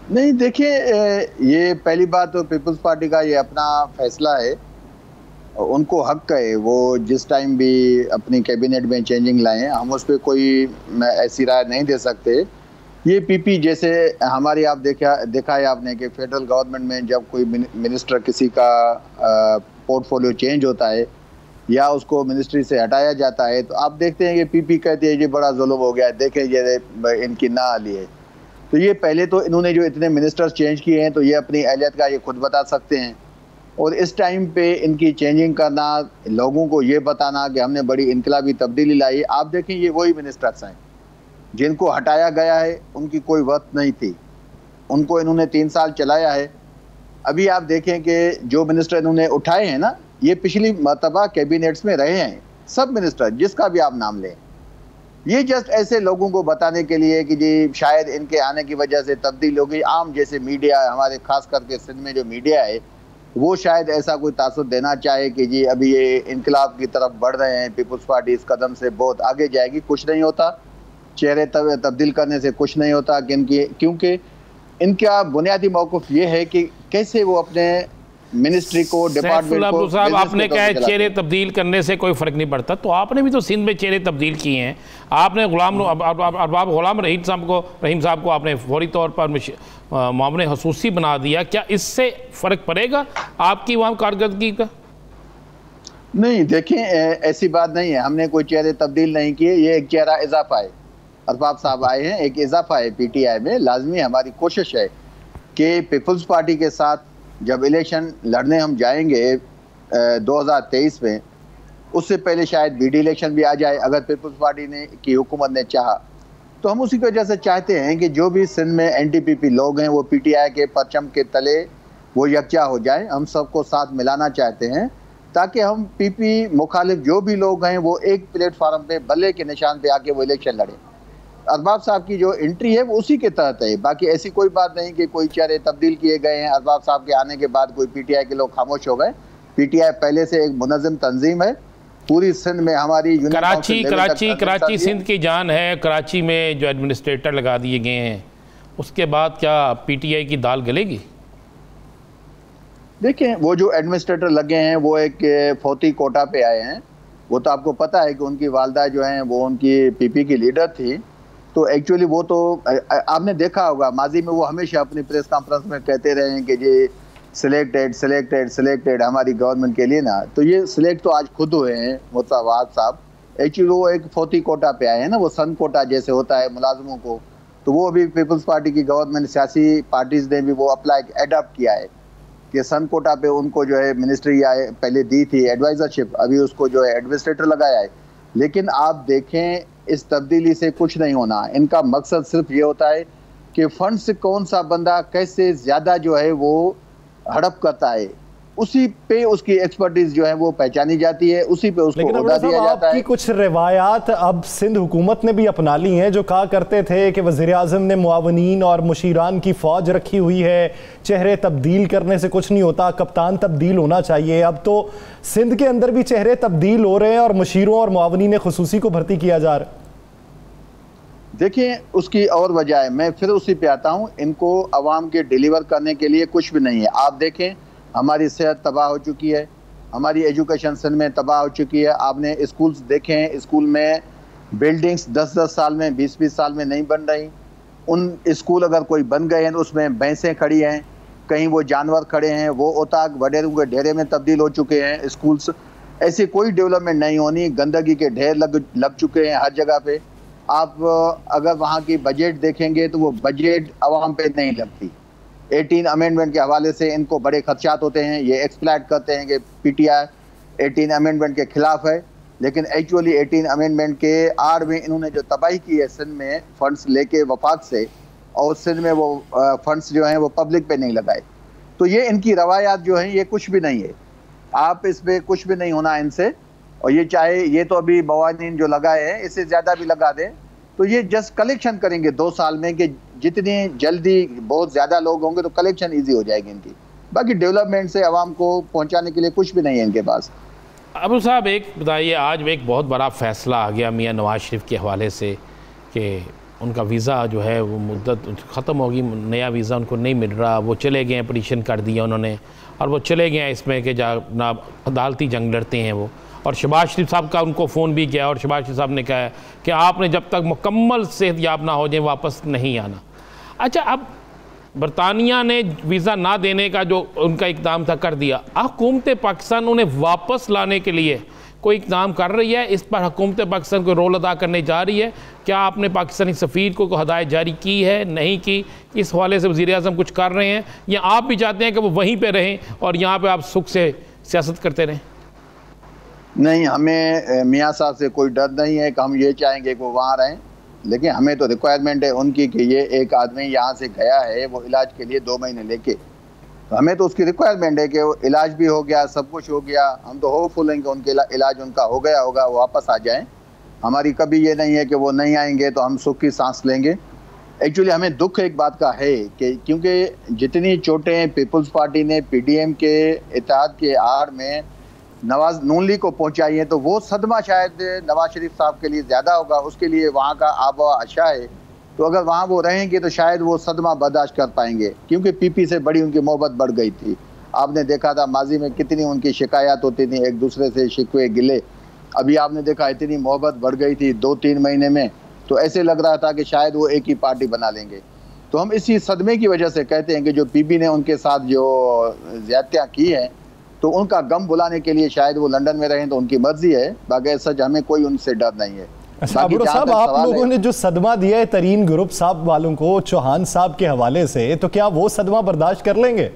नहीं, देखिए, ये पहली बात तो पीपल्स पार्टी का ये अपना फैसला है, उनको हक है वो जिस टाइम भी अपनी कैबिनेट में चेंजिंग लाएं, हम उस पर कोई ऐसी राय नहीं दे सकते। ये पीपी जैसे हमारी आप देखा है आपने कि फेडरल गवर्नमेंट में जब कोई मिनिस्टर किसी का पोर्टफोलियो चेंज होता है या उसको मिनिस्ट्री से हटाया जाता है तो आप देखते हैं कि पीपी कहती है ये बड़ा जुल्म हो गया है, देखें ये इनकी ना आली है। तो ये पहले तो इन्होंने जो इतने मिनिस्टर्स चेंज किए हैं तो ये अपनी अहलियत का ये खुद बता सकते हैं, और इस टाइम पे इनकी चेंजिंग करना, लोगों को ये बताना कि हमने बड़ी इनकलाबी तब्दीली लाई। आप देखें ये वही मिनिस्टर्स हैं जिनको हटाया गया है, उनकी कोई वक्त नहीं थी, उनको इन्होंने 3 साल चलाया है। अभी आप देखें कि जो मिनिस्टर इन्होंने उठाए हैं ना, ये पिछली मरतबा कैबिनेट्स में रहे हैं, सब मिनिस्टर जिसका भी आप नाम लें। ये जस्ट ऐसे लोगों को बताने के लिए कि जी शायद इनके आने की वजह से तब्दील हो गई। आम जैसे मीडिया, हमारे खास करके सिंध में जो मीडिया है वो शायद ऐसा कोई तासुर देना चाहे कि जी अभी ये इनकलाब की तरफ बढ़ रहे हैं, पीपल्स पार्टी इस कदम से बहुत आगे जाएगी। कुछ नहीं होता, चेहरे तब्दील करने से कुछ नहीं होता, क्योंकि इनका बुनियादी मौक़िफ़ ये है कि कैसे वो अपने मिनिस्ट्री को, डिपार्टमेंट को, साहब आपने कहा है चेहरे तब्दील करने से कोई फ़र्क नहीं पड़ता, तो आपने भी तो सिंध में चेहरे तब्दील किए हैं। आपने अरबाब गुलाम रहीम साहब को आपने फौरी तौर पर मामले खसूसी बना दिया, क्या इससे फ़र्क पड़ेगा आपकी वहाँ कारकर्दगी का? नहीं, देखें, ऐसी बात नहीं है, हमने कोई चेहरे तब्दील नहीं किए, ये एक चेहरा इजाफा है। अरबाब साहब आए हैं, एक इजाफा है पीटीआई में। लाजमी हमारी कोशिश है कि पीपल्स पार्टी के साथ जब इलेक्शन लड़ने हम जाएंगे 2023 में, उससे पहले शायद बीडी इलेक्शन भी आ जाए अगर पीपल्स पार्टी की हुकूमत ने चाहा, तो हम उसी की वजह से चाहते हैं कि जो भी सिंध में एनटीपीपी लोग हैं वो पीटीआई के परचम के तले वो यकजा हो जाएं। हम सबको साथ मिलाना चाहते हैं ताकि हम पीपी मुखालिफ जो भी लोग हैं वो एक प्लेटफार्म पे बल्ले के निशान पे आके वो इलेक्शन लड़ें। अरबाब साहब की जो एंट्री है वो उसी के तहत है, बाकी ऐसी कोई बात नहीं कि कोई चेहरे तब्दील किए गए हैं। अरबाब साहब के आने के बाद कोई पीटीआई के लोग खामोश हो गए। पीटीआई पहले से एक मुनज़्ज़म तंजीम है, पूरी सिंध में हमारी कराची सिंध की जान है। कराची में जो एडमिनिस्ट्रेटर लगा दिए गए हैं उसके बाद क्या पीटीआई की दाल गलेगी? देखें, वो जो एडमिनिस्ट्रेटर लगे हैं वो एक फौती कोटा पे आए हैं। वो तो आपको पता है कि उनकी वालदा जो हैं वो उनकी पीपी की लीडर थी, तो एक्चुअली वो तो आपने देखा होगा माजी में वो हमेशा अपनी प्रेस कॉन्फ्रेंस में कहते रहे हैं कि ये सिलेक्टेड हमारी गवर्नमेंट के लिए ना, तो ये सिलेक्ट तो आज खुद हुए हैं मुतावाद साहब। एक्चुअली वो एक फौती कोटा पे आए हैं ना, वो सन कोटा जैसे होता है मुलाजमों को, तो वो अभी पीपल्स पार्टी की गवर्नमेंट, सियासी पार्टीज ने भी वो अप्लाई एडॉप्ट किया है कि सन कोटा पे उनको जो है मिनिस्ट्री पहले दी थी एडवाइजरशिप, अभी उसको जो है एडमिनिस्ट्रेटर लगाया है। लेकिन आप देखें इस तब्दीली से कुछ नहीं होना, इनका मकसद सिर्फ ये होता है कि फंड से कौन सा बंदा कैसे ज़्यादा जो है वो हड़प करता है, उसी पे उसकी एक्सपर्टीज जो है वो पहचानी जाती है, उसी पे उसको ओहदा दिया जाता है। आपकी कुछ रिवायात अब सिंध हुकूमत ने भी अपना ली हैं, जो कहा करते थे कि वज़ीर आज़म ने मुआवनीन और मुशीरान की फ़ौज रखी हुई है, चेहरे तब्दील करने से कुछ नहीं होता, कप्तान तब्दील होना चाहिए। अब तो सिंध के अंदर भी चेहरे तब्दील हो रहे हैं और मुशीरों और मुआवनीन खुसूसी को भर्ती किया जा रहा है। देखिए उसकी और वजह है, मैं फिर उसी पे आता हूँ, इनको आवाम के डिलीवर करने के लिए कुछ भी नहीं है। आप देखें हमारी सेहत तबाह हो चुकी है, हमारी एजुकेशन सिंध में तबाह हो चुकी है। आपने स्कूल्स देखे हैं, स्कूल में बिल्डिंग्स 10-10 साल में 20-20 साल में नहीं बन रही। उन स्कूल अगर कोई बन गए हैं तो उसमें भैंसें खड़ी हैं, कहीं वो जानवर खड़े हैं, वो ओताक वडेरों के ढेरे में तब्दील हो चुके हैं स्कूल्स। ऐसी कोई डेवलपमेंट नहीं होनी, गंदगी के ढेर लग चुके हैं हर जगह पे। आप अगर वहाँ की बजट देखेंगे तो वो बजट आवाम पे नहीं लगती। 18 अमेंडमेंट के हवाले से इनको बड़े खदशात होते हैं, ये एक्सप्लॉइट करते हैं कि पीटीआई 18 अमेंडमेंट के खिलाफ है, लेकिन एक्चुअली 18 अमेंडमेंट के आड़ में इन्होंने जो तबाही की है सिंध में फंड्स लेके वफाक से, और सिंध में वो फंड्स जो हैं वो पब्लिक पे नहीं लगाए। तो ये इनकी रवायात जो हैं ये कुछ भी नहीं है, आप इस पर कुछ भी नहीं होना इनसे। और ये चाहे ये तो अभी बवानीन जो लगाए हैं इससे ज़्यादा भी लगा दें तो ये जस्ट कलेक्शन करेंगे 2 साल में, कि जितनी जल्दी बहुत ज़्यादा लोग होंगे तो कलेक्शन ईजी हो जाएगी इनकी। बाकी डेवलपमेंट से आवाम को पहुंचाने के लिए कुछ भी नहीं है इनके पास। अबू साहब एक बताइए, आज एक बहुत बड़ा फैसला आ गया मियां नवाज शरीफ के हवाले से कि उनका वीज़ा जो है वो मुद्दत ख़त्म होगी, नया वीज़ा उनको नहीं मिल रहा, वो चले गए, पटिशन कर दिया उन्होंने और वो चले गए इसमें कि ना अदालती जंग लड़ते हैं वो। और शहबाज शरीफ साहब का उनको फ़ोन भी किया और शहबाज शरीफ साहब ने कहा कि आपने जब तक मुकम्मल सेहतयाब ना हो जाए वापस नहीं आना। अच्छा, अब बरतानिया ने वीज़ा ना देने का जो उनका इक़दाम था कर दिया, हुकूमत पाकिस्तान उन्हें वापस लाने के लिए कोई इक़दाम कर रही है? इस पर हुकूमत पाकिस्तान को रोल अदा करने जा रही है? क्या आपने पाकिस्तानी सफ़ीर को हदायत जारी की है, नहीं की? इस हवाले से वज़ीर-ए-आज़म कुछ कर रहे हैं या आप भी चाहते हैं कि वो वहीं पर रहें और यहाँ पर आप सुख से सियासत करते रहें? नहीं, हमें मियाँ साहब से कोई डर नहीं है कि हम ये चाहेंगे कि वो वहाँ रहें, लेकिन हमें तो रिक्वायरमेंट है उनकी कि ये एक आदमी यहाँ से गया है वो इलाज के लिए 2 महीने लेके, तो हमें तो उसकी रिक्वायरमेंट है कि वो इलाज भी हो गया, सब कुछ हो गया। हम तो होपफुल हैं कि उनके इलाज उनका हो गया होगा, वो वापस आ जाएं। हमारी कभी ये नहीं है कि वो नहीं आएंगे तो हम सुख की सांस लेंगे। एक्चुअली हमें दुख एक बात का है कि क्योंकि जितनी चोटें पीपल्स पार्टी ने पीडीएम के इत्तेहाद के आड़ में नवाज नून लीग को पहुंचाई है, तो वो सदमा शायद नवाज शरीफ साहब के लिए ज़्यादा होगा। उसके लिए वहाँ का आबवा अच्छा है, तो अगर वहाँ वो रहेंगे तो शायद वो सदमा बर्दाश्त कर पाएंगे, क्योंकि पीपी से बड़ी उनकी मोहब्बत बढ़ गई थी। आपने देखा था माजी में कितनी उनकी शिकायत होती थी, एक दूसरे से शिकवे गिले। अभी आपने देखा इतनी मोहब्बत बढ़ गई थी 2-3 महीने में, तो ऐसे लग रहा था कि शायद वो एक ही पार्टी बना लेंगे। तो हम इसी सदमे की वजह से कहते हैं कि जो पीपी ने उनके साथ जो ज्यादतियाँ की हैं, तो उनका गम बुलाने के लिए शायद वो लंदन में रहें, तो उनकी मर्जी है। बाकी सच हमें कोई उनसे डर नहीं है। अबू साहब, आप लोगों ने जो सदमा दिया है तरीन ग्रुप साहब वालों को चौहान साहब के हवाले से, तो क्या वो सदमा बर्दाश्त कर लेंगे?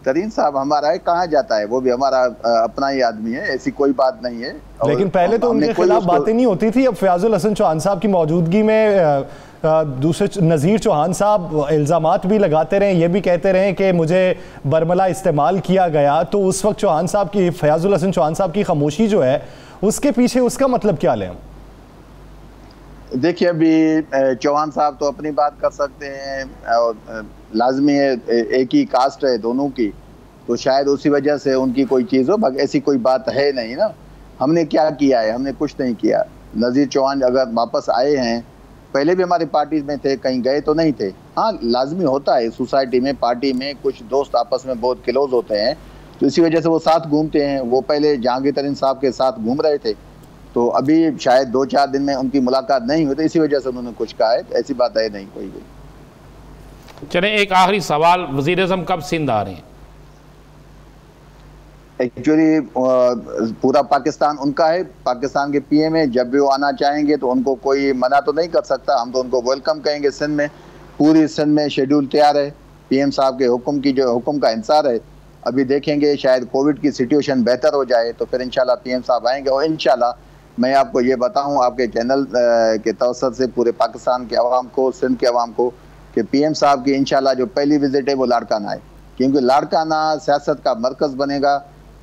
तरीन साहब हमारा है, कहाँ जाता है, वो भी हमारा अपना ही आदमी है, ऐसी कोई बात नहीं है। लेकिन पहले तो उनके खिलाफ बातें नहीं होती थी, अब फयाजुल हसन चौहान साहब की मौजूदगी में दूसरे नज़ीर चौहान साहब इल्ज़ामात भी लगाते रहे, ये भी कहते रहे कि मुझे बरमला इस्तेमाल किया गया। तो उस वक्त चौहान साहब की, फयाजुल हसन चौहान साहब की खामोशी जो है उसके पीछे उसका मतलब क्या लें? देखिए, अभी चौहान साहब तो अपनी बात कर सकते हैं और लाजमी है, एक ही कास्ट है दोनों की, तो शायद उसी वजह से उनकी कोई चीज़ हो। बाकी ऐसी कोई बात है नहीं ना। हमने क्या किया है? हमने कुछ नहीं किया। नज़ीर चौहान अगर वापस आए हैं, पहले भी हमारी पार्टी में थे, कहीं गए तो नहीं थे। हाँ, लाजमी होता है सोसाइटी में, पार्टी में कुछ दोस्त आपस में बहुत क्लोज होते हैं, तो इसी वजह से वो साथ घूमते हैं। वो पहले जहांगीर तरीन साहब के साथ घूम रहे थे, तो अभी शायद 2-4 दिन में उनकी मुलाकात नहीं हुई, तो इसी वजह से उन्होंने कुछ कहा है। ऐसी बात है नहीं कोई भी। चले एक आखिरी सवाल, वज़ीर-ए-आज़म कब सिंध आ रहे हैं? एक्चुअली पूरा पाकिस्तान उनका है, पाकिस्तान के पीएम है, जब भी वो आना चाहेंगे तो उनको कोई मना तो नहीं कर सकता। हम तो उनको वेलकम कहेंगे सिंध में। पूरी सिंध में शेड्यूल तैयार है, पीएम साहब के हुक्म का इंतजार है। अभी देखेंगे शायद कोविड की सिचुएशन बेहतर हो जाए तो फिर इंशाल्लाह पीएम साहब आएंगे। और इंशाल्लाह मैं आपको ये बताऊं आपके चैनल के तवसत से पूरे पाकिस्तान के अवाम को, सिंध के अवाम को, कि पीएम साहब की इंशाल्लाह जो पहली विजिट है वो लाड़काना है, क्योंकि लाड़काना सियासत का मरकज़ बनेगा।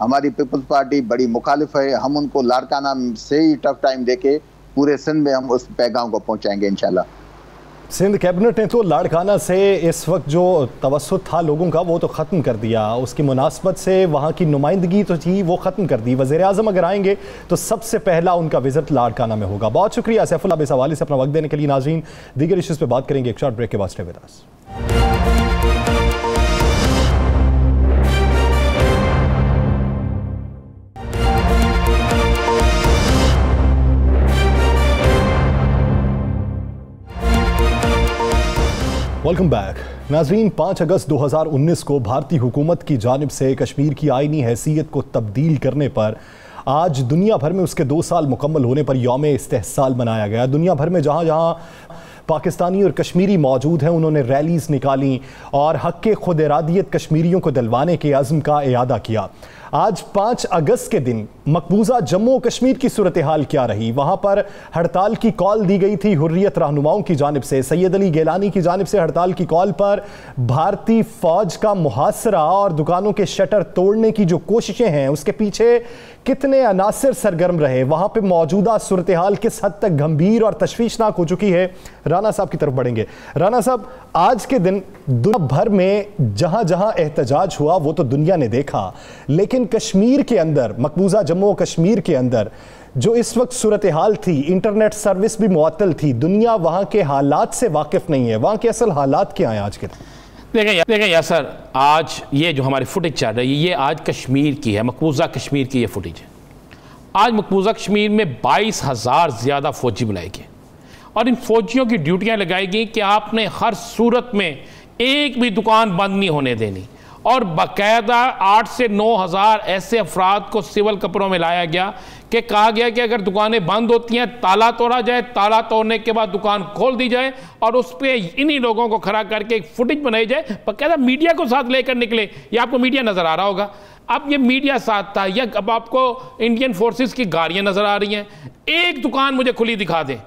हमारी पीपल्स पार्टी बड़ी मुखालिफ है, हम उनको लाड़काना से ही टफ टाइम देके पूरे सिंध में हम उस पैगाम को पहुँचाएंगे इंशाल्लाह। सिंध कैबिनेट ने तो लाड़काना से इस वक्त जो तवस्सुत था लोगों का वो तो ख़त्म कर दिया। उसकी मुनासबत से वहाँ की नुमाइंदगी तो थी वो ख़त्म कर दी। वज़ीर आज़म अगर आएंगे तो सबसे पहला उनका विजिट लाड़काना में होगा। बहुत शुक्रिया सैफुल्लाह इस हवाले से अपना वक्त देने के लिए। नाज़रीन, दीगर इश्यूज़ पे बात करेंगे एक शॉर्ट ब्रेक के बाद। Stay with us. Welcome back. नाज़रीन, 5 अगस्त 2019 को भारतीय हुकूमत की जानिब से कश्मीर की आईनी हैसियत को तब्दील करने पर आज दुनिया भर में उसके 2 साल मुकम्मल होने पर यौम इस्तेहसाल मनाया गया। दुनिया भर में जहाँ जहाँ पाकिस्तानी और कश्मीरी मौजूद हैं उन्होंने रैलीज़ निकाली और हक़ खुद इरादियत कश्मीरियों को दिलवाने के अज़्म का इयादा किया। आज 5 अगस्त के दिन मकबूजा जम्मू और कश्मीर की सूरत हाल क्या रही? वहाँ पर हड़ताल की कॉल दी गई थी हुर्रियत रहनुमाओं की जानिब से। सैयद अली गिलानी की जानिब से हड़ताल की कॉल पर भारतीय फ़ौज का मुहासरा और दुकानों के शटर तोड़ने की जो कोशिशें हैं उसके पीछे कितने अनासिर सरगर्म रहे? वहाँ पर मौजूदा सूरत हाल किस हद तक गंभीर और तशवीशनाक हो चुकी है? राना साहब की तरफ बढ़ेंगे। राना साहब, आज के दिन दुनिया भर में जहाँ जहाँ एहतजाज हुआ वो तो दुनिया ने देखा, लेकिन कश्मीर के अंदर, मकबूजा जम्मू कश्मीर के अंदर जो इस वक्त सूरत हाल थी, इंटरनेट सर्विस भी मुअत्तल थी। दुनिया वहां के हालात से वाकिफ नहीं है। वहां के असल हालात क्या हैं आज के दिन? देखें यासर, आज ये जो हमारी फुटेज चल रही है ये आज कश्मीर की है, मकबूजा कश्मीर की ये फुटेज है। आज मकबूजा कश्मीर में 22,000 ज़्यादा फौजी बुलाए गए और इन फौजियों की ड्यूटियाँ लगाई गई कि आपने हर सूरत में एक भी दुकान बंद नहीं होने देनी और बाकायदा 8 से 9,000 ऐसे अफराद को सिविल कपड़ों में लाया गया कि कहा गया कि अगर दुकानें बंद होती हैं ताला तोड़ा जाए, ताला तोड़ने के बाद दुकान खोल दी जाए और उस पर इन्हीं लोगों को खड़ा करके एक फुटेज बनाई जाए। बाकायदा मीडिया को साथ लेकर निकले। ये आपको मीडिया नज़र आ रहा होगा। अब ये मीडिया साथ था या अब आपको इंडियन फोर्सेस की गाड़ियाँ नज़र आ रही हैं। एक दुकान मुझे खुली दिखा दें।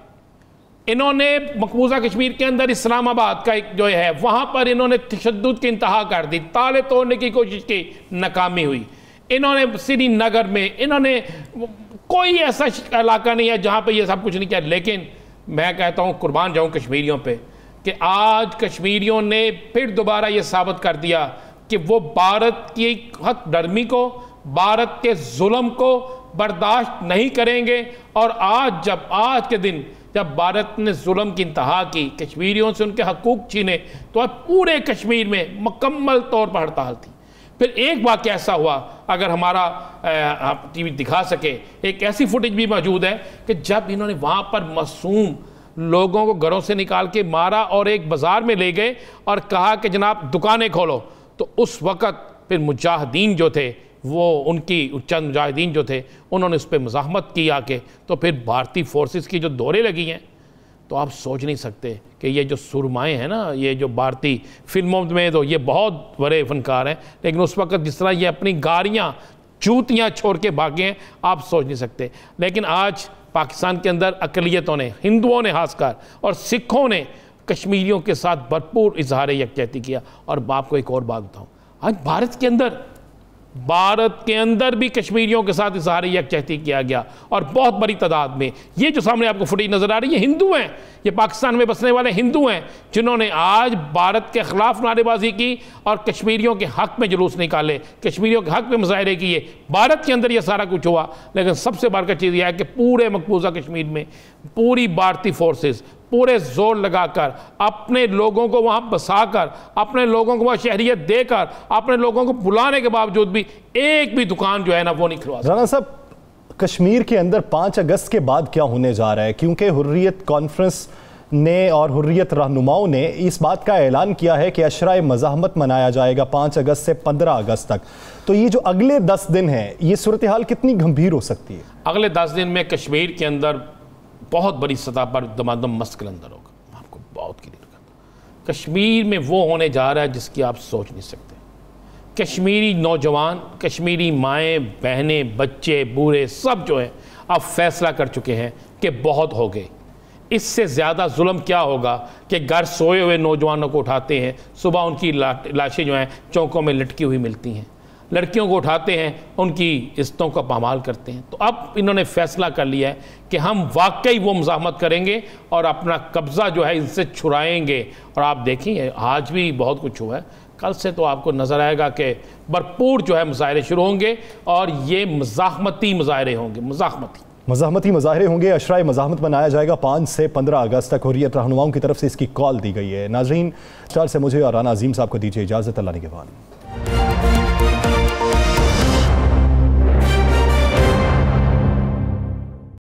इन्होंने मकबूजा कश्मीर के अंदर इस्लामाबाद का एक जो है वहाँ पर इन्होंने तशद्दुद की इंतहा कर दी, ताले तोड़ने की कोशिश की, नाकामी हुई। इन्होंने श्रीनगर में इन्होंने कोई ऐसा इलाका नहीं है जहाँ पे ये सब कुछ नहीं किया। लेकिन मैं कहता हूँ कुर्बान जाऊँ कश्मीरियों पे कि आज कश्मीरियों ने फिर दोबारा ये साबित कर दिया कि वो भारत की हक डरमी को, भारत के जुल्म को बर्दाश्त नहीं करेंगे। और आज के दिन जब भारत ने जुल्म की इंतहा की, कश्मीरियों से उनके हकूक छीने, तो आज पूरे कश्मीर में मुकम्मल तौर पर हड़ताल थी। फिर एक वाक़या ऐसा हुआ, अगर हमारा टीवी दिखा सके, एक ऐसी फुटेज भी मौजूद है कि जब इन्होंने वहाँ पर मासूम लोगों को घरों से निकाल के मारा और एक बाज़ार में ले गए और कहा कि जनाब दुकानें खोलो, तो उस वक़्त फिर मुजाहिदीन जो थे वो उनकी चंद मुजाहिदीन जो थे उन्होंने उस पर मज़ाहमत की आके, तो फिर भारतीय फोर्सेस की जो दौरे लगी हैं, तो आप सोच नहीं सकते कि ये जो सुरमाएँ हैं ना, ये जो भारतीय फिल्मों में तो ये बहुत बड़े फनकार हैं, लेकिन उस वक्त जिस तरह ये अपनी गाड़ियाँ जूतियाँ छोड़ के भागे हैं, आप सोच नहीं सकते। लेकिन आज पाकिस्तान के अंदर अक़लियतों ने, हिंदुओं ने खासकर और सिखों ने कश्मीरियों के साथ भरपूर इजहार यकजहती किया। और आपको एक और बात बताऊँ, आज भारत के अंदर भी कश्मीरियों के साथ इजहार यकजहती किया गया और बहुत बड़ी तादाद में। ये जो सामने आपको फुटेज नज़र आ रही है, हिंदू हैं, ये पाकिस्तान में बसने वाले हिंदू हैं जिन्होंने आज भारत के ख़िलाफ़ नारेबाजी की और कश्मीरियों के हक़ में जुलूस निकाले, कश्मीरियों के हक़ में मुजाहरे किए। भारत के अंदर ये सारा कुछ हुआ, लेकिन सबसे बड़का चीज़ यह है कि पूरे मकबूजा कश्मीर में पूरी भारतीय फोर्सेस पूरे जोर लगाकर अपने लोगों को वहाँ बसाकर, अपने लोगों को वहाँ शहरियत देकर, अपने लोगों को बुलाने के बावजूद भी एक भी दुकान जो है ना वो नहीं खुलवा। राना साहब, कश्मीर के अंदर 5 अगस्त के बाद क्या होने जा रहा है? क्योंकि हुर्रियत कॉन्फ्रेंस ने और हुर्रियत रहनुमाओं ने इस बात का ऐलान किया है कि अशराए मज़ाहमत मनाया जाएगा 5 अगस्त से 15 अगस्त तक। तो ये जो अगले 10 दिन हैं, ये सूरत हाल कितनी गंभीर हो सकती है? अगले 10 दिन में कश्मीर के अंदर बहुत बड़ी सतह पर दमादम मस्क अंदर होगा। आपको बहुत क्लियर करता, कश्मीर में वो होने जा रहा है जिसकी आप सोच नहीं सकते। कश्मीरी नौजवान, कश्मीरी माएँ बहनें, बच्चे, बूढ़े सब जो हैं अब फैसला कर चुके हैं कि बहुत हो गए। इससे ज़्यादा जुल्म क्या होगा कि घर सोए हुए नौजवानों को उठाते हैं, सुबह उनकी लाशें जो हैं चौकों में लटकी हुई मिलती हैं। लड़कियों को उठाते हैं, उनकी इज्जतों का पामाल करते हैं। तो अब इन्होंने फैसला कर लिया है कि हम वाकई वो मुज़ाहमत करेंगे और अपना कब्ज़ा जो है इनसे छुड़ाएंगे। और आप देखिए आज भी बहुत कुछ हुआ है, कल से तो आपको नज़र आएगा कि भरपूर जो है मुजाहरे शुरू होंगे और ये मज़ाहमती मुजाहरे होंगे, मज़ाहमती मुजाहरे होंगे। अशराए मज़ाहमत मनाया जाएगा 5 से 15 अगस्त तक। हुर्रियत रहनुमाओं की तरफ से इसकी कॉल दी गई है। नाज़रीन, स्टार से मुझे और राना अजीम साहब को दीजिए इजाज़त। अल्लाह निगहबान।